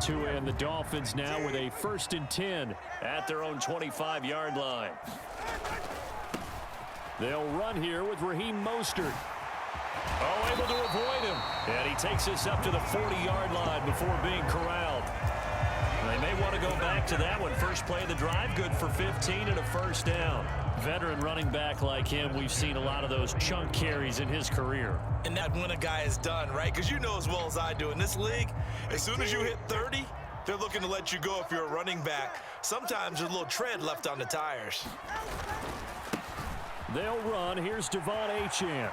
Tua and the Dolphins now with a 1st and 10 at their own 25-yard line. They'll run here with Raheem Mostert. Oh, able to avoid him. And he takes us up to the 40-yard line before being corralled. They may want to go back to that one. First play of the drive, good for 15 and a 1st down. Veteran running back like him, we've seen a lot of those chunk carries in his career. And that's when a guy is done, right? Because you know as well as I do, in this league, as soon as you hit 30, they're looking to let you go if you're a running back. Sometimes there's a little tread left on the tires. They'll run. Here's Devon Achane.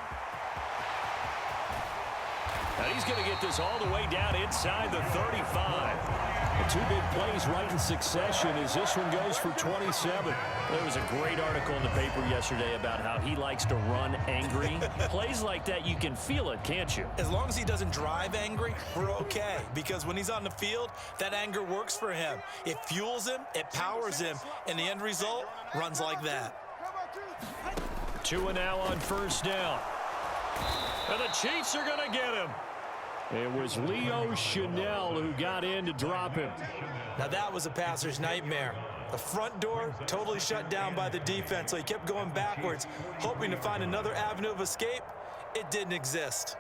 And he's going to get this all the way down inside the 35. And 2 big plays right in succession as this one goes for 27. There was a great article in the paper yesterday about how he likes to run angry. Plays like that, you can feel it, can't you? As long as he doesn't drive angry, we're okay. Because when he's on the field, that anger works for him. It fuels him, it powers him, and the end result runs like that. Tua now on 1st down. And the Chiefs are going to get him. It was Leo Chanel who got in to drop him. Now that was a passer's nightmare. The front door totally shut down by the defense, so he kept going backwards, hoping to find another avenue of escape. It didn't exist.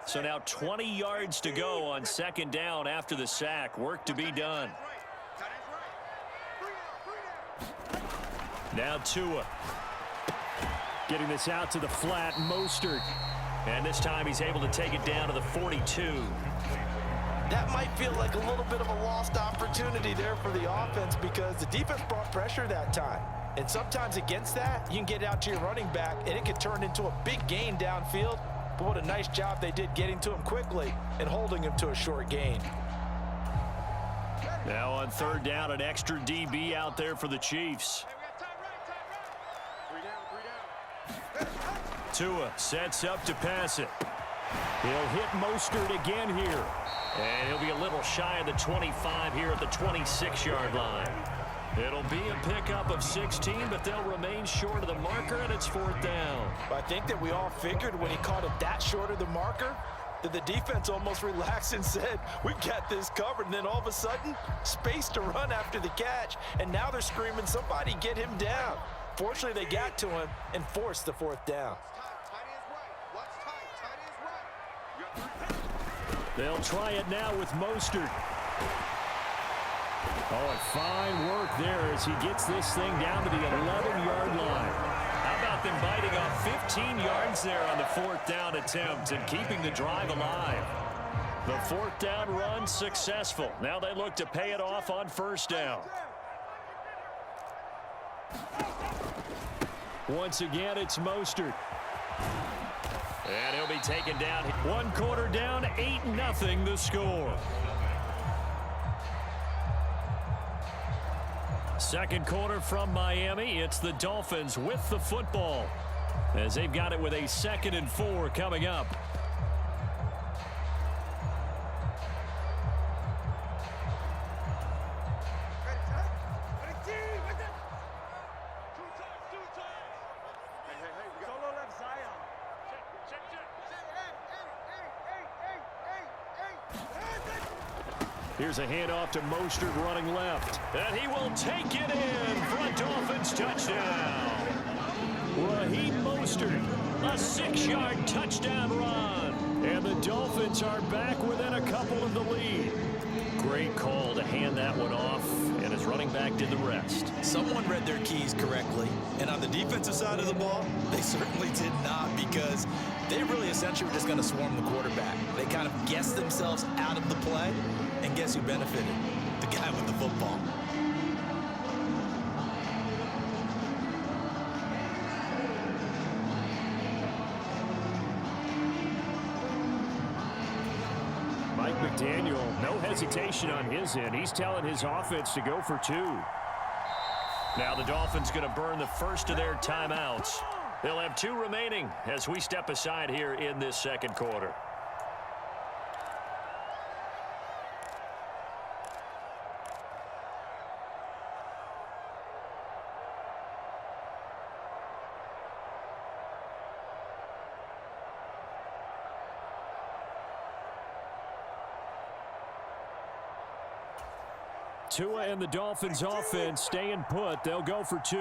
So now 20 yards to go on 2nd down after the sack. Work to be done. Now Tua. Getting this out to the flat, Mostert. And this time he's able to take it down to the 42. That might feel like a little bit of a lost opportunity there for the offense because the defense brought pressure that time. And sometimes against that, you can get out to your running back, and it could turn into a big gain downfield. But what a nice job they did getting to him quickly and holding him to a short gain. Now on 3rd down, an extra DB out there for the Chiefs. Tua sets up to pass it. He'll hit Mostert again here. And he'll be a little shy of the 25 here at the 26-yard line. It'll be a pickup of 16, but they'll remain short of the marker, and it's 4th down. I think that we all figured when he caught it that short of the marker, that the defense almost relaxed and said, we got this covered. And then all of a sudden, space to run after the catch. And now they're screaming, somebody get him down. Fortunately, they got to him and forced the 4th down. They'll try it now with Mostert. Oh, and fine work there as he gets this thing down to the 11-yard line. How about them biting off 15 yards there on the 4th down attempt and keeping the drive alive? The 4th down run successful. Now they look to pay it off on 1st down. Once again, it's Mostert. And he'll be taken down. 1 quarter down, 8-0 the score. 2nd quarter from Miami. It's the Dolphins with the football as they've got it with a 2nd and 4 coming up. Here's a handoff to Mostert running left. And he will take it in for a Dolphins touchdown. Raheem Mostert, a 6-yard touchdown run. And the Dolphins are back within a couple of the lead. Great call to hand that one off, and his running back did the rest. Someone read their keys correctly, and on the defensive side of the ball, they certainly did not because they really essentially were just going to swarm the quarterback. They kind of guessed themselves out of the play, and guess who benefited? The guy with the football. Mike McDaniel, no hesitation on his end. He's telling his offense to go for 2. Now the Dolphins going to burn the first of their timeouts. They'll have 2 remaining as we step aside here in this 2nd quarter. Tua and the Dolphins offense staying put. They'll go for 2.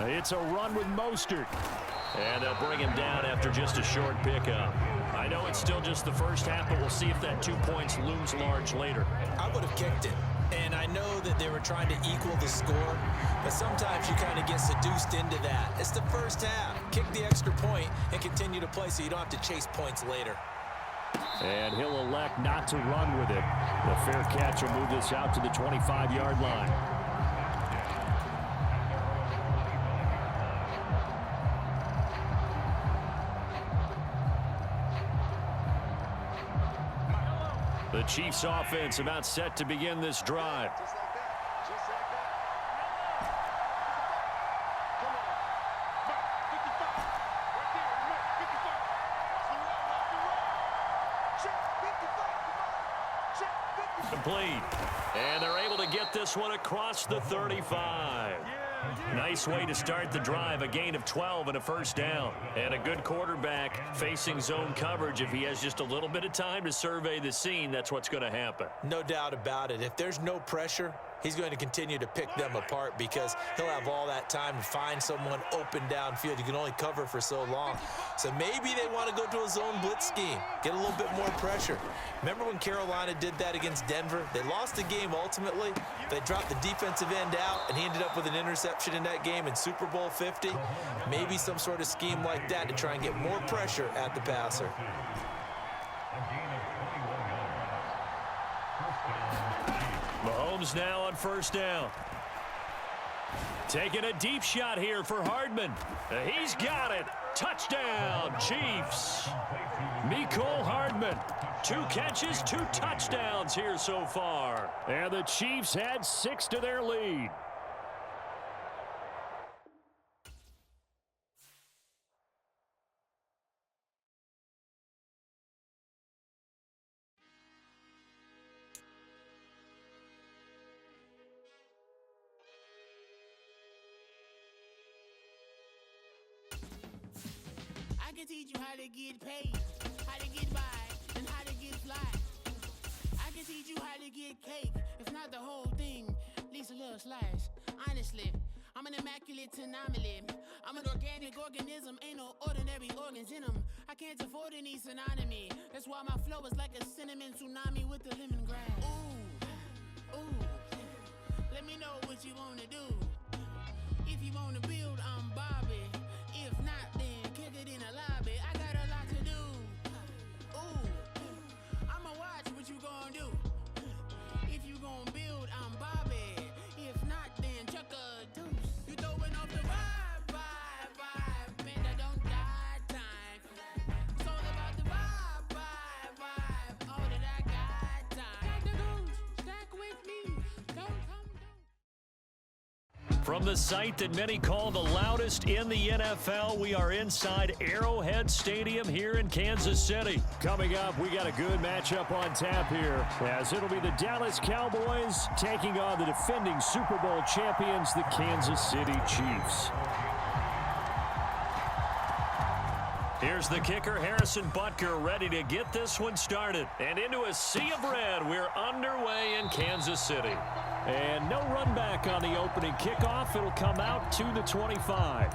It's a run with Mostert. And they'll bring him down after just a short pickup. I know it's still just the first half, but we'll see if that 2 points looms large later. I would have kicked it. And I know that they were trying to equal the score, but sometimes you kind of get seduced into that. It's the first half. Kick the extra point and continue to play so you don't have to chase points later. And he'll elect not to run with it. The fair catch will move this out to the 25-yard line. The Chiefs offense about set to begin this drive. Complete. And they're able to get this one across the 35. Nice way to start the drive. A gain of 12 and a first down. And a good quarterback facing zone coverage. If he has just a little bit of time to survey the scene, that's what's going to happen. No doubt about it. If there's no pressure, he's going to continue to pick them apart because he'll have all that time to find someone open downfield. You can only cover for so long. So maybe they want to go to a zone blitz scheme, get a little bit more pressure. Remember when Carolina did that against Denver? They lost the game ultimately. They dropped the defensive end out, and he ended up with an interception in that game in Super Bowl 50. Maybe some sort of scheme like that to try and get more pressure at the passer. Mahomes now on first down. Taking a deep shot here for Hardman. He's got it. Touchdown, Chiefs. Mecole Hardman. 2 catches, 2 touchdowns here so far. And the Chiefs had 6 to their lead. I can teach you how to get paid, how to get by, and how to get fly. I can teach you how to get cake, if not the whole thing, at least a little slice. Honestly, I'm an immaculate anomaly. I'm an organic organism, ain't no ordinary organs in them. I can't afford any synonymy. That's why my flow is like a cinnamon tsunami with the lemongrass. Ooh, ooh, let me know what you wanna do. If you wanna build, I'm Bobby. If not, then kick it in a lobby. I got a lot to do. Ooh, I'ma watch what you gon' do. If you gon' build, I'm Bobby. If not, then chuck a deuce. You throwing off the vibe, man, I don't got time. It's all about the vibe, all that I got time. Stack the goose, stack with me, don't come down. From the site that many call the loudest in the NFL, we are inside Arrowhead Stadium here in Kansas City. Coming up, we got a good matchup on tap here, as it'll be the Dallas Cowboys taking on the defending Super Bowl champions, the Kansas City Chiefs. Here's the kicker, Harrison Butker, ready to get this one started. And into a sea of red, we're underway in Kansas City. And no run back on the opening kickoff. It'll come out to the 25.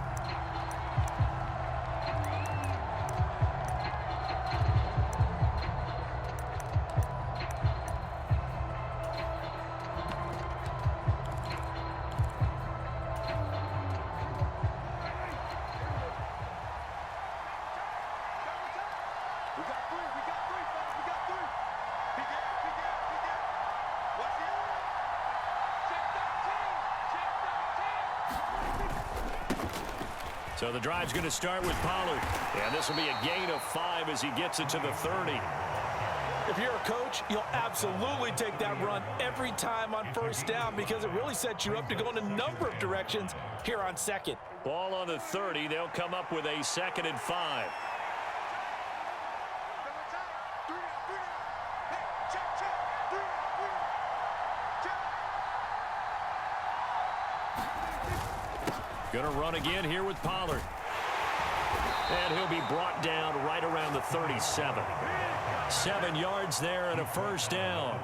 So the drive's going to start with Pollard. And this will be a gain of 5 as he gets it to the 30. If you're a coach, you'll absolutely take that run every time on first down because it really sets you up to go in a number of directions here on second. Ball on the 30. They'll come up with a 2nd and 5. Going to run again here with Pollard. And he'll be brought down right around the 37. 7 yards there and a first down.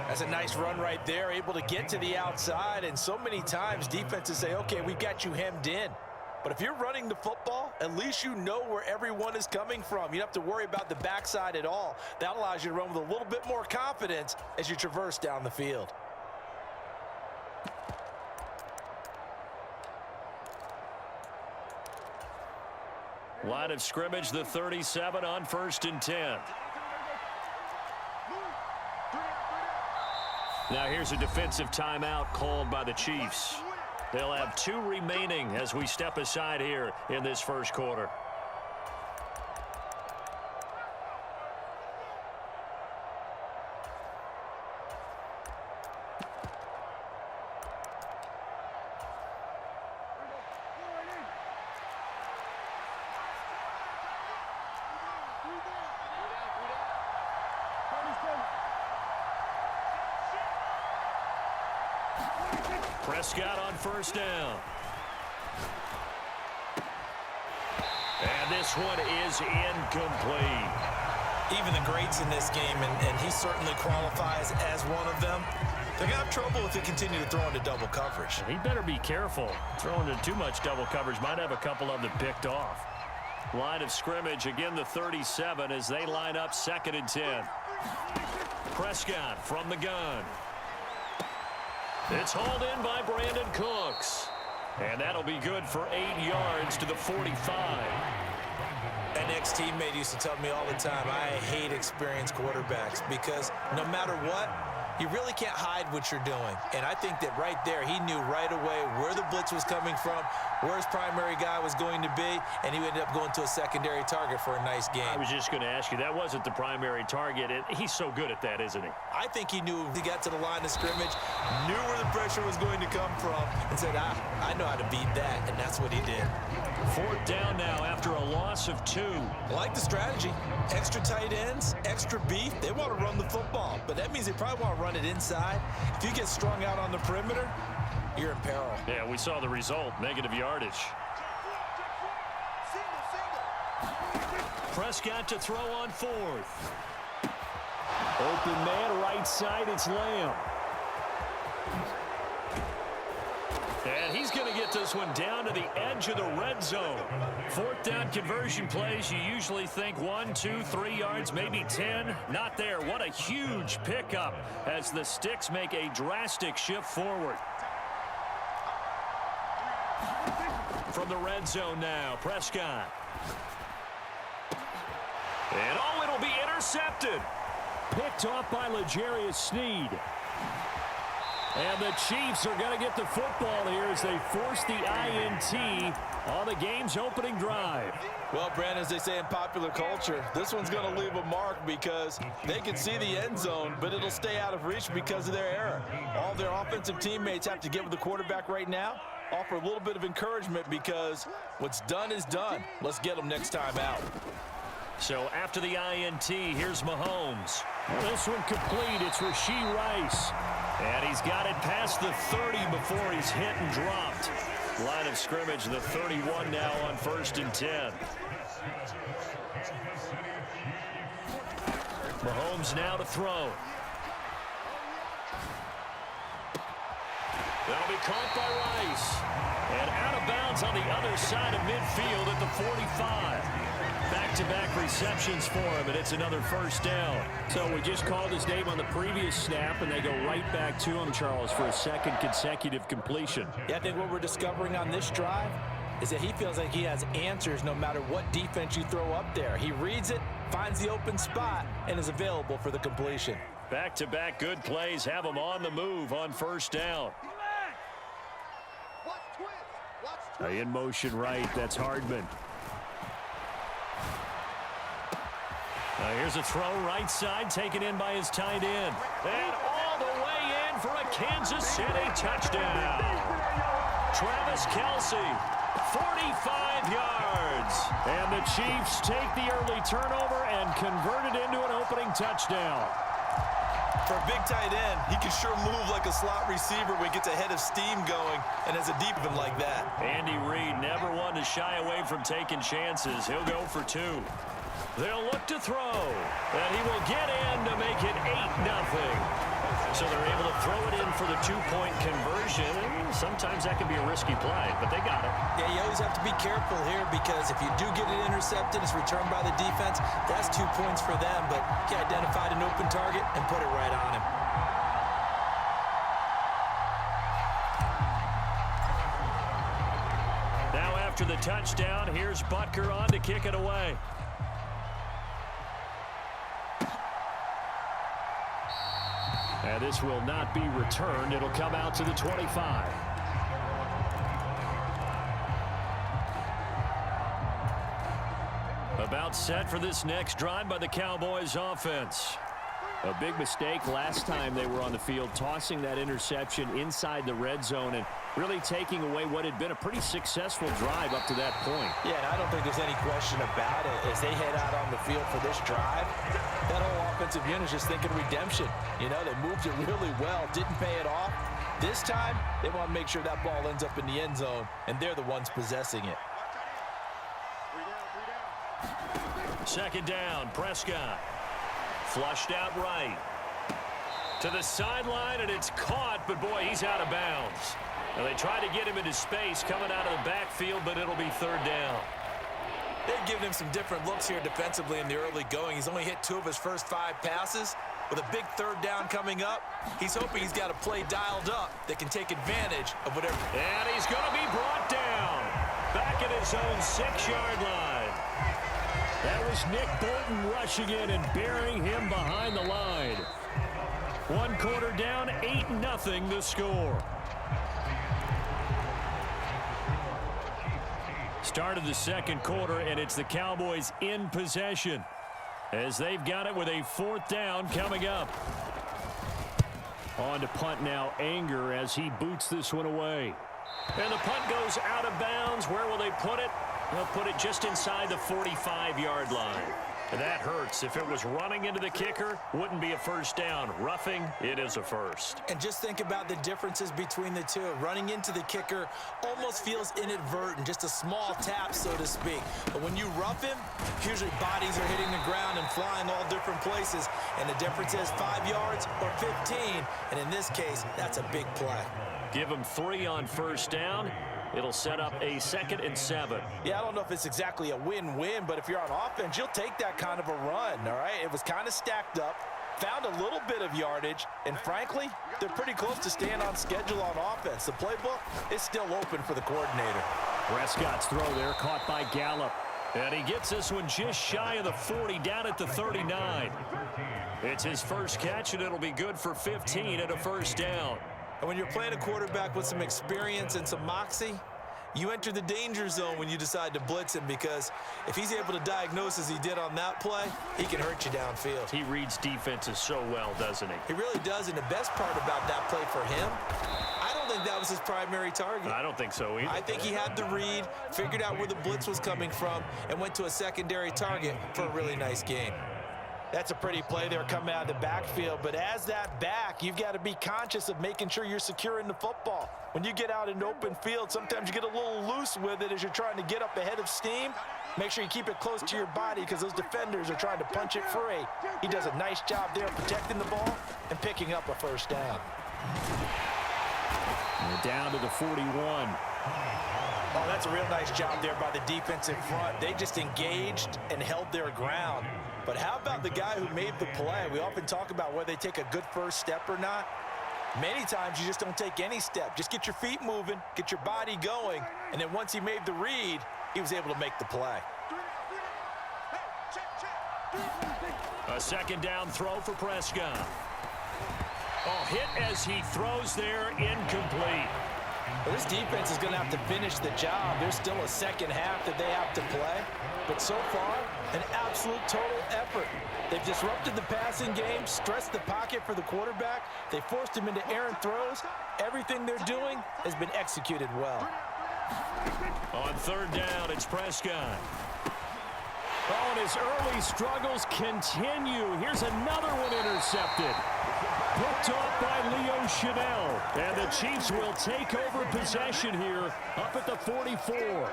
That's a nice run right there, able to get to the outside. And so many times defenses say, okay, we've got you hemmed in. But if you're running the football, at least you know where everyone is coming from. You don't have to worry about the backside at all. That allows you to run with a little bit more confidence as you traverse down the field. Line of scrimmage, the 37 on 1st and 10. Now here's a defensive timeout called by the Chiefs. They'll have 2 remaining as we step aside here in this first quarter. Prescott on first down. And this one is incomplete. Even the greats in this game, and he certainly qualifies as one of them, they're going to have trouble if they continue to throw into double coverage. He better be careful. Throwing into too much double coverage might have a couple of them picked off. Line of scrimmage, again the 37 as they line up 2nd and 10. Prescott from the gun. It's hauled in by Brandon Cooks. And that'll be good for 8 yards to the 45. An ex-teammate used to tell me all the time, I hate experienced quarterbacks because no matter what, you really can't hide what you're doing. And I think that right there, he knew right away where the blitz was coming from, where his primary guy was going to be, and he ended up going to a secondary target for a nice game. I was just going to ask you, that wasn't the primary target. He's so good at that, isn't he? I think he knew he got to the line of scrimmage, knew where the pressure was going to come from, and said, I know how to beat that, and that's what he did. 4th down now after a loss of 2. I like the strategy. Extra tight ends, extra beef. They want to run the football, but that means they probably want to run it inside. If you get strung out on the perimeter, you're in peril. Yeah, we saw the result, negative yardage. Prescott to throw on 4th. Open man, right side, it's Lamb. And he's going to get this one down to the edge of the red zone. 4th down conversion plays, you usually think 1, 2, 3 yards, maybe 10. Not there. What a huge pickup as the Sticks make a drastic shift forward. From the red zone now, Prescott. And it'll be intercepted. Picked off by L'Jarius Sneed. And the Chiefs are going to get the football here as they force the INT on the game's opening drive. Well, Brandon, as they say in popular culture, this one's going to leave a mark because they can see the end zone, but it'll stay out of reach because of their error. All their offensive teammates have to get with the quarterback right now, offer a little bit of encouragement because what's done is done. Let's get them next time out. So after the INT, here's Mahomes. This one complete. It's Rashee Rice. And he's got it past the 30 before he's hit and dropped. Line of scrimmage, the 31 now on 1st and 10. Mahomes now to throw. That'll be caught by Rice. And out of bounds on the other side of midfield at the 45. Back-to-back receptions for him, and it's another first down. So we just called his name on the previous snap, and they go right back to him, Charles, for a 2nd consecutive completion. Yeah, I think what we're discovering on this drive is that he feels like he has answers no matter what defense you throw up there. He reads it, finds the open spot, and is available for the completion. Back-to-back good plays have him on the move on first down. In motion right, that's Hardman. Here's a throw right side, taken in by his tight end. And all the way in for a Kansas City touchdown. Travis Kelce, 45 yards. And the Chiefs take the early turnover and convert it into an opening touchdown. For a big tight end, he can sure move like a slot receiver when he gets a head of steam going and has a deep one like that. Andy Reid never one to shy away from taking chances. He'll go for 2. They'll look to throw, and he will get in to make it 8-0. So they're able to throw it in for the 2-point conversion. Sometimes that can be a risky play, but they got it. Yeah, you always have to be careful here because if you do get it intercepted, it's returned by the defense. That's 2 points for them, but he identified an open target and put it right on him. Now after the touchdown, here's Butker on to kick it away. And this will not be returned. It'll come out to the 25. About set for this next drive by the Cowboys offense. A big mistake last time they were on the field, tossing that interception inside the red zone and really taking away what had been a pretty successful drive up to that point. Yeah, and I don't think there's any question about it. As they head out on the field for this drive, that whole offensive unit is just thinking redemption. You know, they moved it really well, didn't pay it off. This time, they want to make sure that ball ends up in the end zone, and they're the ones possessing it. Second down, Prescott. Flushed out right. To the sideline, and it's caught, but boy, he's out of bounds. Now they try to get him into space coming out of the backfield, but it'll be third down. They've given him some different looks here defensively in the early going. He's only hit 2 of his first 5 passes. With a big third down coming up, he's hoping he's got a play dialed up that can take advantage of whatever. And he's going to be brought down back at his own 6-yard line. That was Nick Bolton rushing in and burying him behind the line. 1 quarter down, 8-0 the score. Start of the second quarter, and it's the Cowboys in possession as they've got it with a 4th down coming up. On to punt now, Anger, as he boots this one away. And the punt goes out of bounds. Where will they put it? They'll put it just inside the 45-yard line. And that hurts. If it was running into the kicker, wouldn't be a first down. Roughing, it is a first. And just think about the differences between the two. Running into the kicker almost feels inadvertent, just a small tap, so to speak. But when you rough him, usually bodies are hitting the ground and flying all different places. And the difference is 5 yards or 15. And in this case, that's a big play. Give him 3 on first down. It'll set up a 2nd and 7. Yeah, I don't know if it's exactly a win-win, but if you're on offense, you'll take that kind of a run, all right? It was kind of stacked up, found a little bit of yardage, and frankly, they're pretty close to staying on schedule on offense. The playbook is still open for the coordinator. Prescott's throw there caught by Gallup. And he gets this one just shy of the 40, down at the 39. It's his first catch, and it'll be good for 15 and a first down. And when you're playing a quarterback with some experience and some moxie, you enter the danger zone when you decide to blitz him, because if he's able to diagnose as he did on that play, he can hurt you downfield. He reads defenses so well, doesn't he? He really does, and the best part about that play for him, I don't think that was his primary target. I don't think so either. I think he had the read, figured out where the blitz was coming from, and went to a secondary target for a really nice gain. That's a pretty play there coming out of the backfield, but as that back, you've got to be conscious of making sure you're securing the football. When you get out in open field, sometimes you get a little loose with it as you're trying to get up ahead of steam. Make sure you keep it close to your body because those defenders are trying to punch it free. He does a nice job there protecting the ball and picking up a first down. And down to the 41. Oh, that's a real nice job there by the defense in front. They just engaged and held their ground. But how about the guy who made the play? We often talk about whether they take a good first step or not. Many times you just don't take any step. Just get your feet moving, get your body going, and then once he made the read, he was able to make the play. A second down throw for Prescott. Oh, hit as he throws there, incomplete. Well, this defense is going to have to finish the job. There's still a second half that they have to play. But so far, an absolute total effort. They've disrupted the passing game, stressed the pocket for the quarterback. They forced him into errant throws. Everything they're doing has been executed well. On third down, it's Prescott. Oh, and his early struggles continue. Here's another one intercepted. Picked off by Leo Chanel. And the Chiefs will take over possession here up at the 44.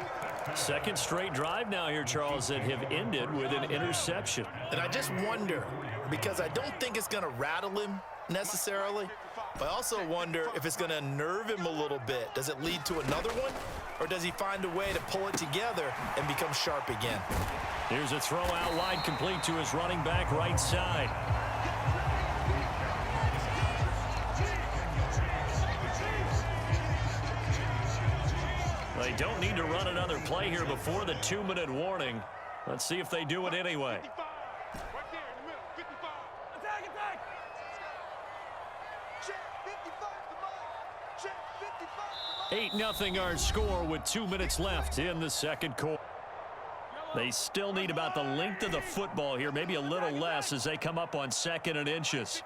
Second straight drive now here, Charles, that have ended with an interception. And I just wonder, because I don't think it's going to rattle him necessarily, but I also wonder if it's going to nerve him a little bit. Does it lead to another one, or does he find a way to pull it together and become sharp again? Here's a throw out wide, complete to his running back right side. They don't need to run another play here before the 2-minute warning. Let's see if they do it anyway. 8-0 our score with 2 minutes left in the second quarter. They still need about the length of the football here, maybe a little less as they come up on 2nd and inches.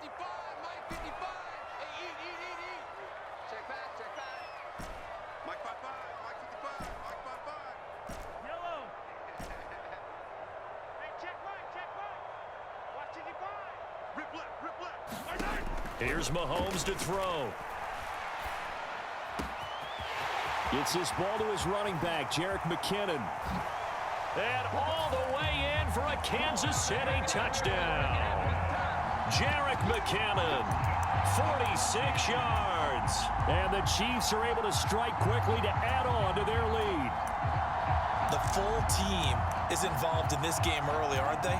Here's Mahomes to throw. Gets this ball to his running back, Jerick McKinnon. And all the way in for a Kansas City touchdown. Jerick McKinnon, 46 yards. And the Chiefs are able to strike quickly to add on to their lead. The full team is involved in this game early, aren't they?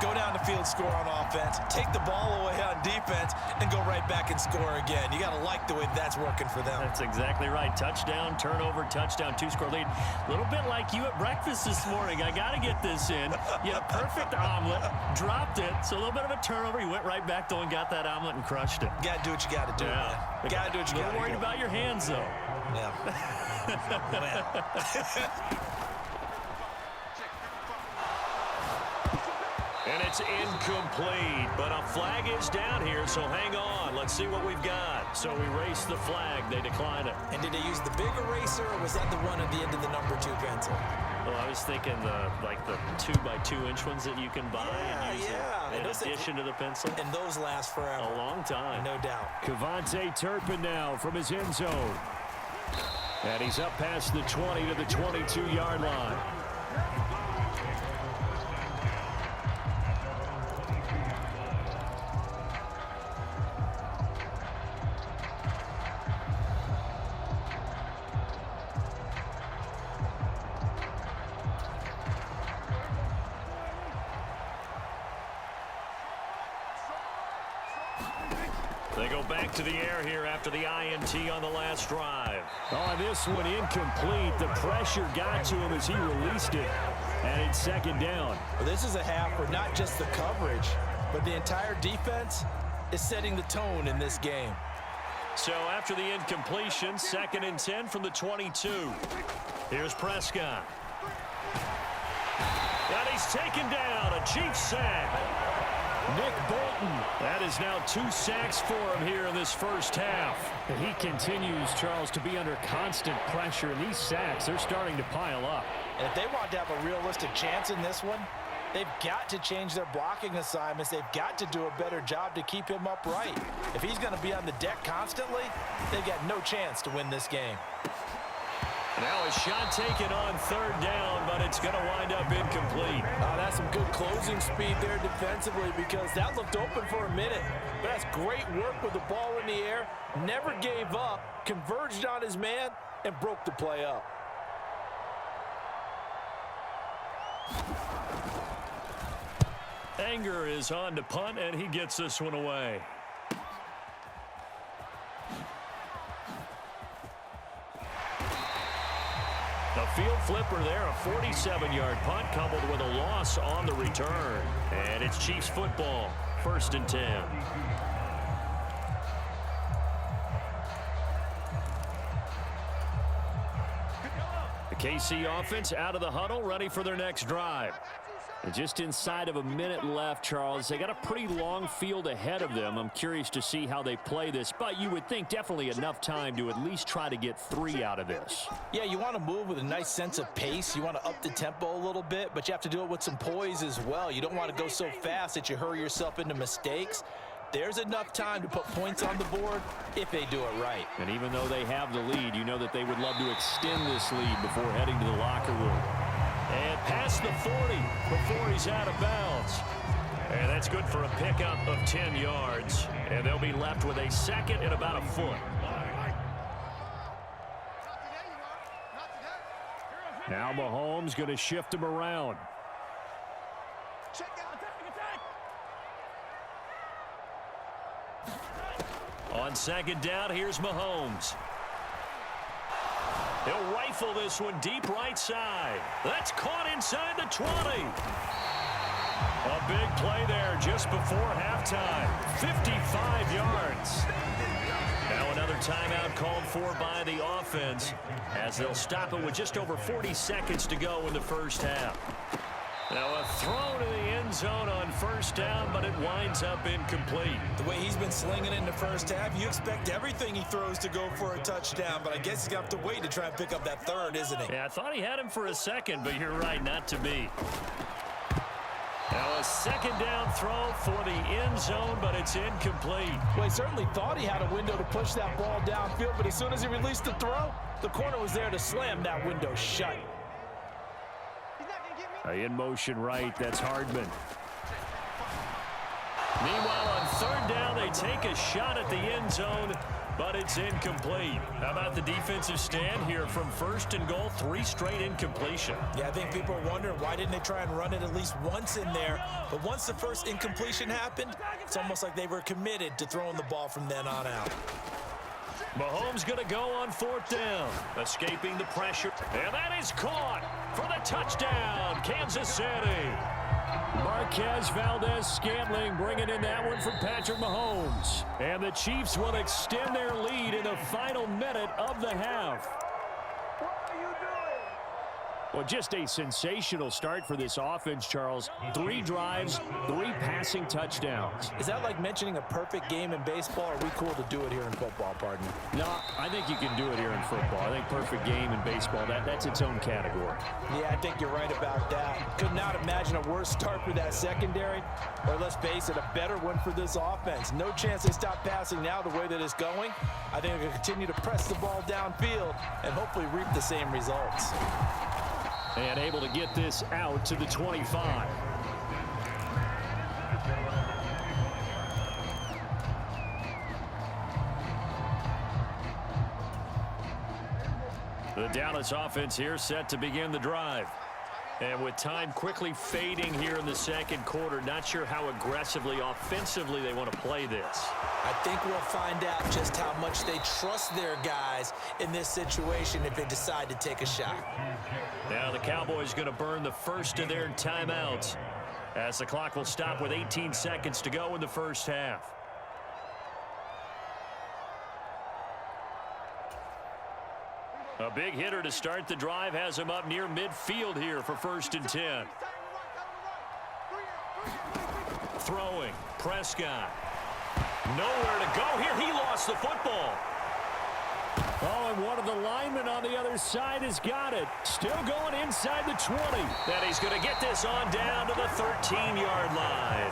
Go down the field, score on offense, take the ball away on defense, and go right back and score again. You got to like the way that's working for them. That's exactly right. Touchdown, turnover, touchdown, 2-score lead. A little bit like you at breakfast this morning. I got to get this in. You had a perfect omelet, dropped it, so a little bit of a turnover. You went right back, though, and got that omelet and crushed it. Got to do what you got to do, man. Got to do what you got to do. Worried about your hands, though. Yeah. And it's incomplete, but a flag is down here, so hang on. Let's see what we've got. So we race the flag. They decline it. And did they use the big eraser, or was that the one at the end of the number 2 pencil? Well, I was thinking the 2-by-2-inch ones that you can buy and use in addition to the pencil. And those last forever. A long time. No doubt. Kevontae Turpin now from his end zone. And he's up past the 20 to the 22-yard line. They go back to the air here after the INT on the last drive. On this one, incomplete. The pressure got to him as he released it. And it's 2nd down. Well, this is a half where not just the coverage, but the entire defense is setting the tone in this game. So after the incompletion, 2nd and 10 from the 22. Here's Prescott. And he's taken down. A Chiefs sack. Nick Bolton. That is now 2 sacks for him here in this first half. And he continues, Charles, to be under constant pressure. And these sacks, they're starting to pile up. And if they want to have a realistic chance in this one, they've got to change their blocking assignments. They've got to do a better job to keep him upright. If he's going to be on the deck constantly, they've got no chance to win this game. Now a shot taken on 3rd down, but it's going to wind up incomplete. That's some good closing speed there defensively, because that looked open for a minute. But that's great work with the ball in the air. Never gave up, converged on his man, and broke the play up. Anger is on to punt, and he gets this one away. A field flipper there, a 47-yard punt coupled with a loss on the return. And it's Chiefs football, 1st and 10. The KC offense out of the huddle, ready for their next drive. And just inside of a minute left, Charles. They got a pretty long field ahead of them. I'm curious to see how they play this, but you would think definitely enough time to at least try to get 3 out of this. Yeah, you want to move with a nice sense of pace. You want to up the tempo a little bit, but you have to do it with some poise as well. You don't want to go so fast that you hurry yourself into mistakes. There's enough time to put points on the board if they do it right. And even though they have the lead, you know that they would love to extend this lead before heading to the locker room. And past the 40 before he's out of bounds. And that's good for a pickup of 10 yards. And they'll be left with a second and about a foot. Now Mahomes going to shift him around. On second down, here's Mahomes. He'll rifle this one deep right side. That's caught inside the 20. A big play there just before halftime. 55 yards. Now another timeout called for by the offense as they'll stop it with just over 40 seconds to go in the first half. Now a throw to the end zone on first down, but it winds up incomplete. The way he's been slinging in the first half, you expect everything he throws to go for a touchdown, but I guess he's got to wait to try and pick up that third, isn't he? Yeah, I thought he had him for a second, but you're right, not to be. Now a second down throw for the end zone, but it's incomplete. Well, he certainly thought he had a window to push that ball downfield, but as soon as he released the throw, the corner was there to slam that window shut. In motion right, that's Hardman. Meanwhile, on third down, they take a shot at the end zone, but it's incomplete. How about the defensive stand here from first and goal, 3 straight incompletion? Yeah, I think people are wondering why didn't they try and run it at least once in there. But once the first incompletion happened, it's almost like they were committed to throwing the ball from then on out. Mahomes going to go on fourth down, escaping the pressure. And that is caught for the touchdown, Kansas City. Marquez Valdez-Scantling bringing in that one from Patrick Mahomes. And the Chiefs will extend their lead in the final minute of the half. Well, just a sensational start for this offense, Charles. 3 drives, 3 passing touchdowns. Is that like mentioning a perfect game in baseball, or are we cool to do it here in football, pardon me? No, I think you can do it here in football. I think perfect game in baseball, that's its own category. Yeah, I think you're right about that. Could not imagine a worse start for that secondary, or let's face it, a better one for this offense. No chance they stop passing now the way that it's going. I think they're going to continue to press the ball downfield and hopefully reap the same results. And able to get this out to the 25. The Dallas offense here set to begin the drive. And with time quickly fading here in the second quarter, not sure how aggressively, offensively they want to play this. I think we'll find out just how much they trust their guys in this situation if they decide to take a shot. Now the Cowboys going to burn the first of their timeouts as the clock will stop with 18 seconds to go in the first half. A big hitter to start the drive has him up near midfield here for 1st and 10. Throwing, Prescott. Nowhere to go here. He lost the football. Oh, and one of the linemen on the other side has got it. Still going inside the 20. Then he's going to get this on down to the 13-yard line.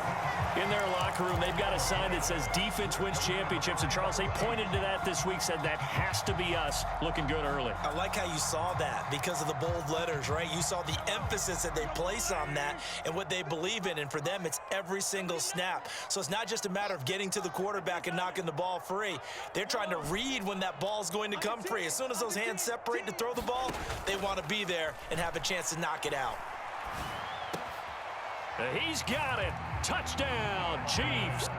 In their locker room, they've got a sign that says defense wins championships. And, Charles, they pointed to that this week, said that has to be us. Looking good early. I like how you saw that because of the bold letters, right? You saw the emphasis that they place on that and what they believe in. And for them, it's every single snap. So it's not just a matter of getting to the quarterback and knocking the ball free. They're trying to read when that ball's going to come free. As soon as those hands separate to throw the ball, they want to be there and have a chance to knock it out. He's got it. Touchdown, Chiefs.